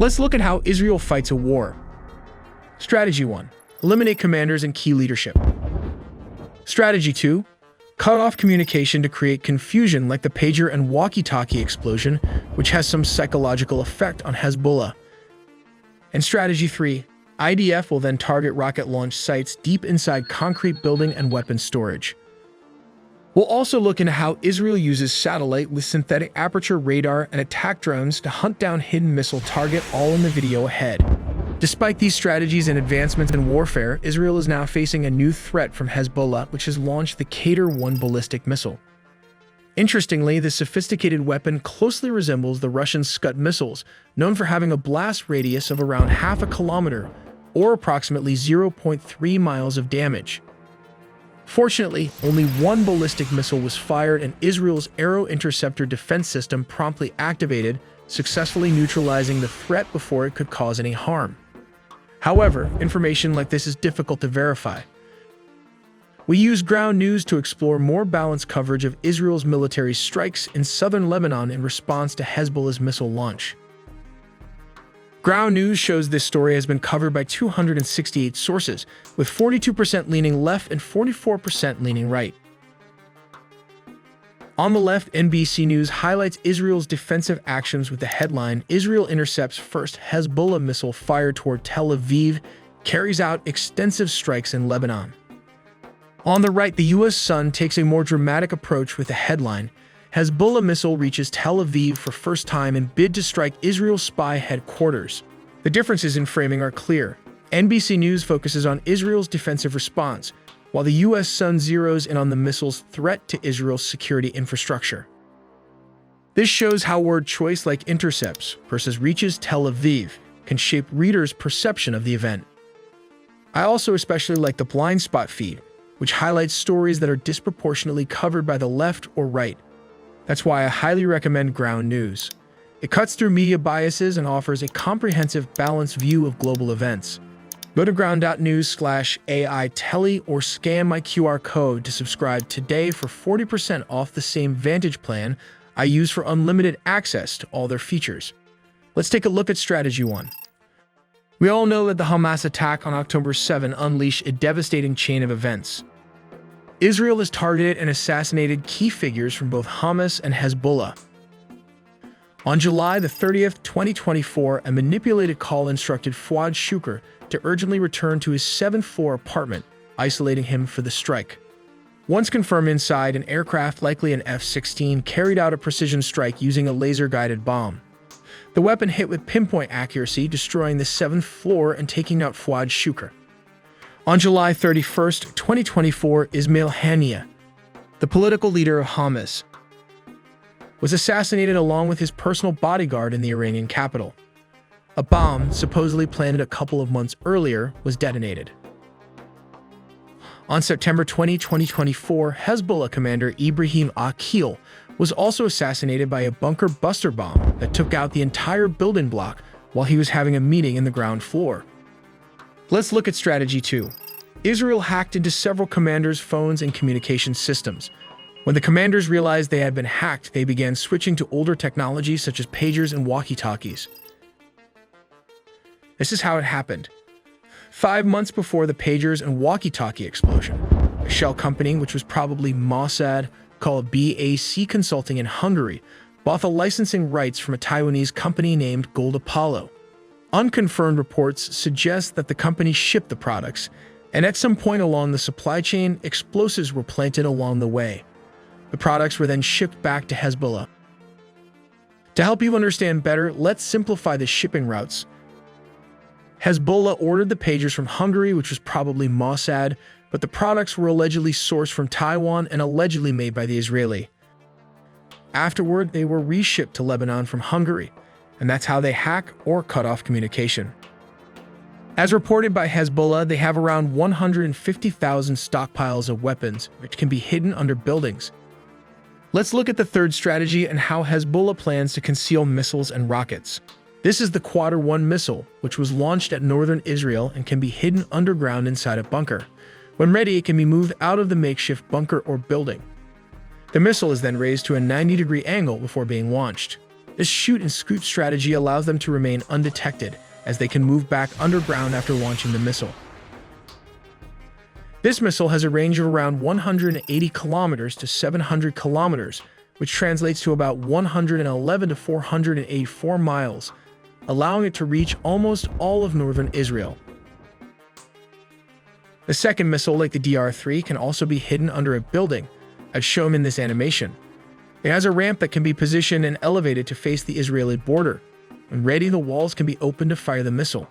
Let's look at how Israel fights a war. Strategy 1. Eliminate commanders and key leadership. Strategy 2. Cut off communication to create confusion like the pager and walkie-talkie explosion, which has some psychological effect on Hezbollah. And strategy 3. IDF will then target rocket launch sites deep inside concrete building and weapon storage. We'll also look into how Israel uses satellite with synthetic aperture radar and attack drones to hunt down hidden missile target, all in the video ahead. Despite these strategies and advancements in warfare, Israel is now facing a new threat from Hezbollah, which has launched the Qatar-1 ballistic missile. Interestingly, this sophisticated weapon closely resembles the Russian Scud missiles, known for having a blast radius of around half a kilometer, or approximately 0.3 miles of damage. Fortunately, only one ballistic missile was fired and Israel's Aero Interceptor defense system promptly activated, successfully neutralizing the threat before it could cause any harm. However, information like this is difficult to verify. We use ground news to explore more balanced coverage of Israel's military strikes in southern Lebanon in response to Hezbollah's missile launch. Ground news shows this story has been covered by 268 sources, with 42% leaning left and 44% leaning right. On the left, NBC News highlights Israel's defensive actions with the headline, "Israel intercepts first Hezbollah missile fired toward Tel Aviv, carries out extensive strikes in Lebanon." On the right, the U.S. Sun takes a more dramatic approach with the headline, "Hezbollah missile reaches Tel Aviv for first time in bid to strike Israel's spy headquarters." The differences in framing are clear. NBC News focuses on Israel's defensive response, while the U.S. Sun zeroes in on the missile's threat to Israel's security infrastructure. This shows how word choice like intercepts versus reaches Tel Aviv can shape readers' perception of the event. I also especially like the blind spot feed, which highlights stories that are disproportionately covered by the left or right. That's why I highly recommend Ground News. It cuts through media biases and offers a comprehensive, balanced view of global events. Go to ground.news/AI-telly or scan my QR code to subscribe today for 40% off the same Vantage plan I use for unlimited access to all their features. Let's take a look at Strategy 1. We all know that the Hamas attack on October 7 unleashed a devastating chain of events. Israel has targeted and assassinated key figures from both Hamas and Hezbollah. On July 30th, 2024, a manipulated call instructed Fuad Shukr to urgently return to his 7th-floor apartment, isolating him for the strike. Once confirmed inside, an aircraft, likely an F-16, carried out a precision strike using a laser-guided bomb. The weapon hit with pinpoint accuracy, destroying the 7th floor and taking out Fuad Shukr. On July 31st, 2024, Ismail Haniyeh, the political leader of Hamas, was assassinated along with his personal bodyguard in the Iranian capital. A bomb, supposedly planted a couple of months earlier, was detonated. On September 20, 2024, Hezbollah commander Ibrahim Aqil was also assassinated by a bunker buster bomb that took out the entire building block while he was having a meeting in the ground floor. Let's look at Strategy 2. Israel hacked into several commanders' phones and communication systems. When the commanders realized they had been hacked, they began switching to older technology such as pagers and walkie-talkies. This is how it happened. 5 months before the pagers and walkie-talkie explosion, a shell company, which was probably Mossad, called BAC Consulting in Hungary, bought the licensing rights from a Taiwanese company named Gold Apollo. Unconfirmed reports suggest that the company shipped the products, and at some point along the supply chain, explosives were planted along the way. The products were then shipped back to Hezbollah. To help you understand better, let's simplify the shipping routes. Hezbollah ordered the pagers from Hungary, which was probably Mossad, but the products were allegedly sourced from Taiwan and allegedly made by the Israeli. Afterward, they were reshipped to Lebanon from Hungary, and that's how they hack or cut off communication. As reported by Hezbollah, they have around 150,000 stockpiles of weapons, which can be hidden under buildings. Let's look at the third strategy and how Hezbollah plans to conceal missiles and rockets. This is the Qatar-1 missile, which was launched at northern Israel and can be hidden underground inside a bunker. When ready, it can be moved out of the makeshift bunker or building. The missile is then raised to a 90-degree angle before being launched. This shoot and scoot strategy allows them to remain undetected, as they can move back underground after launching the missile. This missile has a range of around 180 kilometers to 700 kilometers, which translates to about 111 to 484 miles, allowing it to reach almost all of northern Israel. The second missile, like the DR-3, can also be hidden under a building, as shown in this animation. It has a ramp that can be positioned and elevated to face the Israeli border. When ready, the walls can be opened to fire the missile.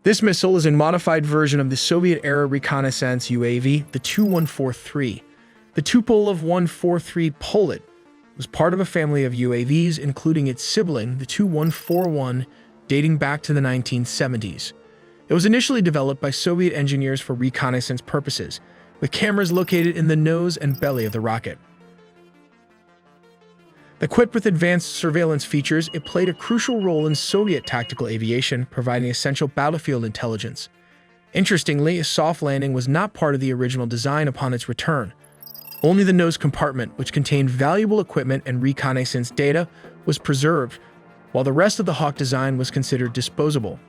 This missile is a modified version of the Soviet-era reconnaissance UAV, the Tu-143. The Tupolev-143 Polet was part of a family of UAVs, including its sibling, the Tu-141, dating back to the 1970s. It was initially developed by Soviet engineers for reconnaissance purposes, with cameras located in the nose and belly of the rocket. Equipped with advanced surveillance features, it played a crucial role in Soviet tactical aviation, providing essential battlefield intelligence. Interestingly, a soft landing was not part of the original design upon its return. Only the nose compartment, which contained valuable equipment and reconnaissance data, was preserved, while the rest of the Hawk design was considered disposable.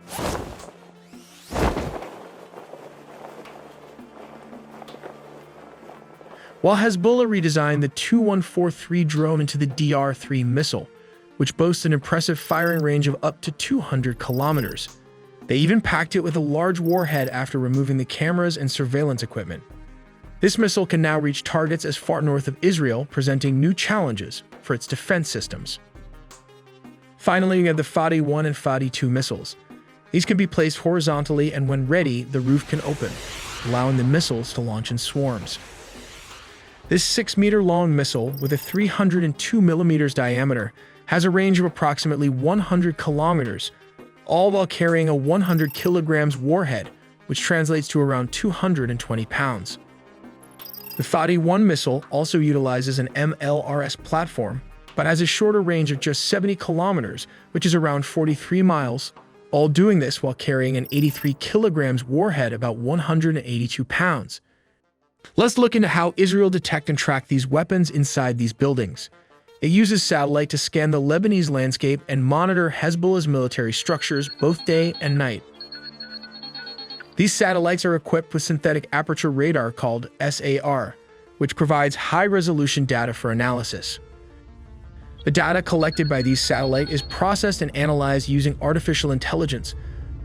While Hezbollah redesigned the Tu-143 drone into the DR-3 missile, which boasts an impressive firing range of up to 200 kilometers. They even packed it with a large warhead after removing the cameras and surveillance equipment. This missile can now reach targets as far north of Israel, presenting new challenges for its defense systems. Finally, we have the Fatih-1 and Fatih-2 missiles. These can be placed horizontally, and when ready, the roof can open, allowing the missiles to launch in swarms. This 6-meter-long missile, with a 302 millimeters diameter, has a range of approximately 100 kilometers, all while carrying a 100 kilograms warhead, which translates to around 220 pounds. The Fatih-1 missile also utilizes an MLRS platform, but has a shorter range of just 70 kilometers, which is around 43 miles, all doing this while carrying an 83 kilograms warhead about 182 pounds. Let's look into how Israel detect and track these weapons inside these buildings. It uses satellite to scan the Lebanese landscape and monitor Hezbollah's military structures both day and night. These satellites are equipped with synthetic aperture radar called SAR, which provides high-resolution data for analysis. The data collected by these satellites is processed and analyzed using artificial intelligence.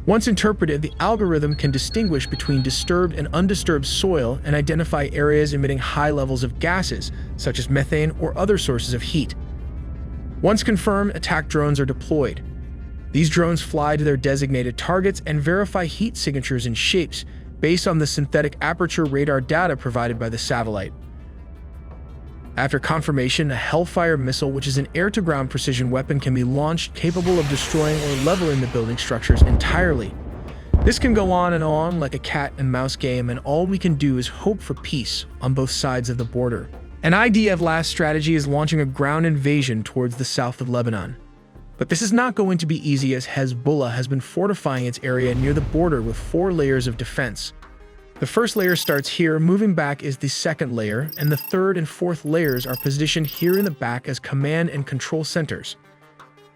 Once interpreted, the algorithm can distinguish between disturbed and undisturbed soil and identify areas emitting high levels of gases, such as methane or other sources of heat. Once confirmed, attack drones are deployed. These drones fly to their designated targets and verify heat signatures and shapes based on the synthetic aperture radar data provided by the satellite. After confirmation, a Hellfire missile, which is an air-to-ground precision weapon, can be launched, capable of destroying or leveling the building structures entirely. This can go on and on like a cat-and-mouse game, and all we can do is hope for peace on both sides of the border. An IDF-last strategy is launching a ground invasion towards the south of Lebanon. But this is not going to be easy, as Hezbollah has been fortifying its area near the border with 4 layers of defense. The first layer starts here, moving back is the second layer, and the third and fourth layers are positioned here in the back as command and control centers.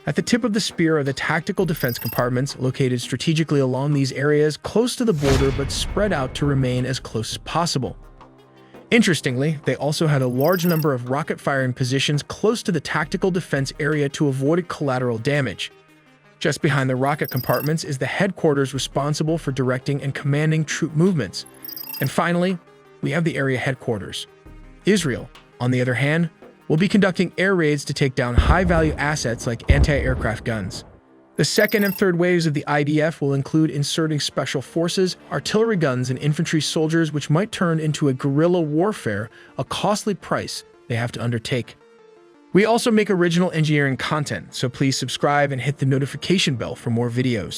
At the tip of the spear are the tactical defense compartments, located strategically along these areas, close to the border but spread out to remain as close as possible. Interestingly, they also had a large number of rocket firing positions close to the tactical defense area to avoid collateral damage. Just behind the rocket compartments is the headquarters responsible for directing and commanding troop movements. And finally, we have the area headquarters. Israel, on the other hand, will be conducting air raids to take down high-value assets like anti-aircraft guns. The second and third waves of the IDF will include inserting special forces, artillery guns, and infantry soldiers, which might turn into a guerrilla warfare, a costly price they have to undertake. We also make original engineering content, so please subscribe and hit the notification bell for more videos.